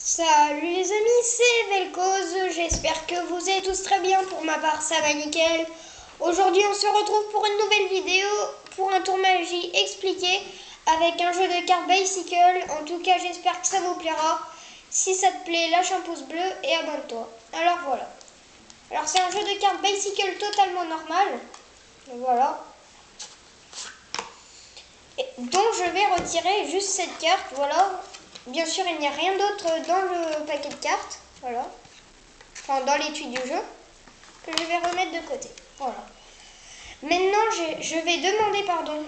Salut les amis, c'est Vel'Koz, j'espère que vous êtes tous très bien, pour ma part ça va nickel. Aujourd'hui on se retrouve pour une nouvelle vidéo, pour un tour magie expliqué avec un jeu de cartes Bicycle. En tout cas j'espère que ça vous plaira. Si ça te plaît, lâche un pouce bleu et abonne-toi. Alors voilà. Alors c'est un jeu de cartes Bicycle totalement normal. Voilà. Donc je vais retirer juste cette carte, voilà. Bien sûr, il n'y a rien d'autre dans le paquet de cartes, voilà. Enfin, dans l'étui du jeu, que je vais remettre de côté, voilà. Maintenant, je vais demander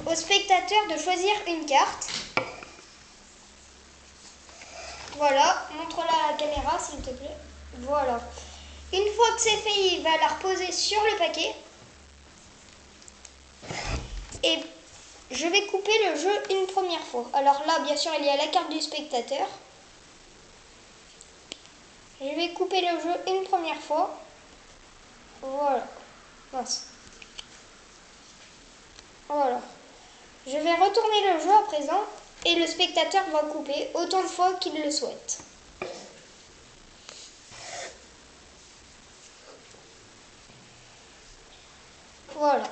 au spectateur de choisir une carte. Voilà, montre-la à la caméra s'il te plaît. Voilà. Une fois que c'est fait, il va la reposer sur le paquet. Et je vais couper le jeu une première fois. Alors là, bien sûr, il y a la carte du spectateur. Je vais couper le jeu une première fois. Voilà. Mince. Voilà. Je vais retourner le jeu à présent et le spectateur va couper autant de fois qu'il le souhaite. Voilà.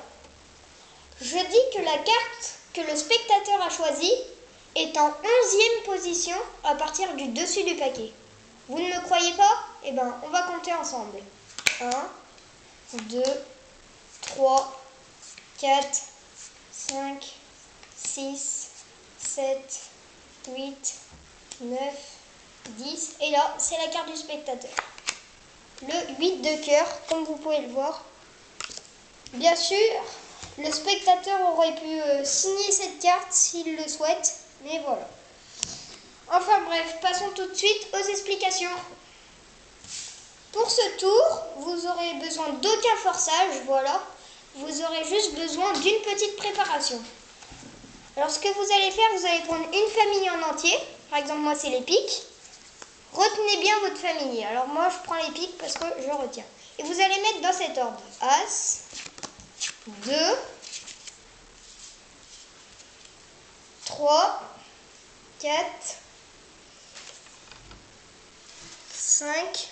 Je dis que la carte que le spectateur a choisie est en 11e position à partir du dessus du paquet. Vous ne me croyez pas? Eh bien, on va compter ensemble. 1, 2, 3, 4, 5, 6, 7, 8, 9, 10. Et là, c'est la carte du spectateur. Le 8 de cœur, comme vous pouvez le voir. Bien sûr, le spectateur aurait pu signer cette carte s'il le souhaite, mais voilà. Enfin bref, passons tout de suite aux explications. Pour ce tour, vous aurez besoin d'aucun forçage, voilà. Vous aurez juste besoin d'une petite préparation. Alors ce que vous allez faire, vous allez prendre une famille en entier. Par exemple, moi c'est les piques. Retenez bien votre famille. Alors moi je prends les piques parce que je retiens. Et vous allez mettre dans cet ordre. As, 2, 3, 4, 5,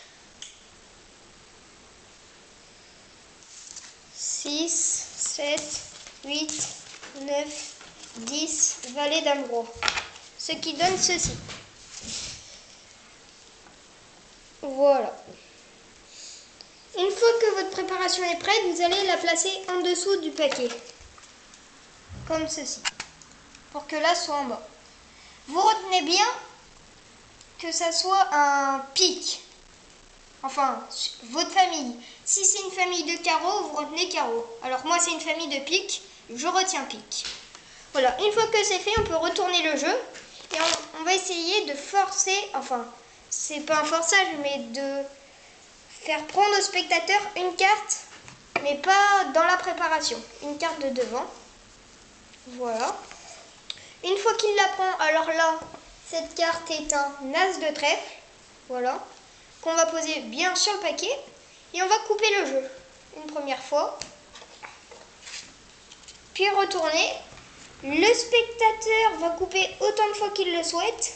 6, 7, 8, 9, 10, valet dame roi. Ce qui donne ceci. Voilà. Une fois que votre préparation est prête, vous allez la placer en dessous du paquet. Comme ceci. Pour que l'as soit en bas. Vous retenez bien que ça soit un pique. Enfin, votre famille. Si c'est une famille de carreaux, vous retenez carreau. Alors moi c'est une famille de pique, je retiens pique. Voilà, une fois que c'est fait, on peut retourner le jeu. Et on va essayer de forcer, enfin, c'est pas un forçage, mais de faire prendre au spectateur une carte, mais pas dans la préparation. Une carte de devant. Voilà. Une fois qu'il la prend, alors là, cette carte est un as de trèfle. Voilà. Qu'on va poser bien sur le paquet. Et on va couper le jeu. Une première fois. Puis retourner. Le spectateur va couper autant de fois qu'il le souhaite.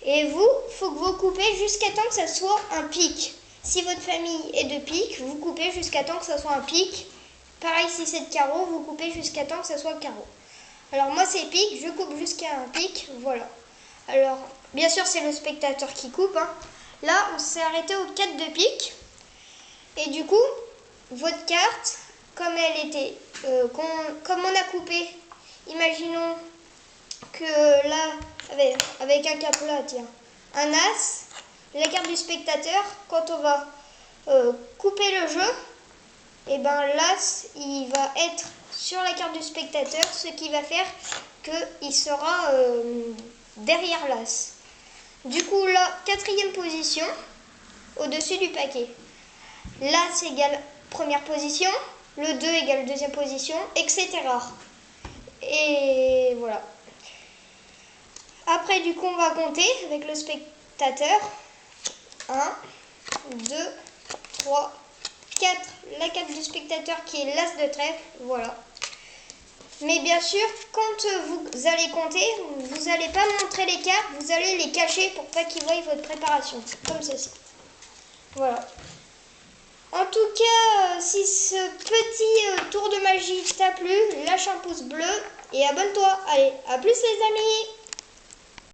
Et vous, il faut que vous coupez jusqu'à temps que ça soit un pique. Si votre famille est de pique, vous coupez jusqu'à temps que ça soit un pique. Pareil, si c'est de carreau, vous coupez jusqu'à temps que ça soit carreau. Alors moi c'est pique, je coupe jusqu'à un pique, voilà. Alors, bien sûr c'est le spectateur qui coupe. Hein. Là, on s'est arrêté au 4 de pique. Et du coup, votre carte, comme elle était, comme on a coupé, imaginons que là, avec un cap là, tiens, un as, la carte du spectateur, quand on va couper le jeu, et ben l'as, il va être sur la carte du spectateur, ce qui va faire qu'il sera derrière l'as. Du coup, là, 4e position, au-dessus du paquet. L'as égale première position, le 2 égale 2e position, etc. Et voilà. Après, du coup, on va compter avec le spectateur. 1, 2, 3, 4. La carte du spectateur qui est l'as de trèfle. Voilà. Mais bien sûr, quand vous allez compter, vous n'allez pas montrer les cartes, vous allez les cacher pour pas qu'ils voient votre préparation. Comme ceci. Voilà. En tout cas, si ce petit tour de magie t'a plu, lâche un pouce bleu et abonne-toi. Allez, à plus les amis!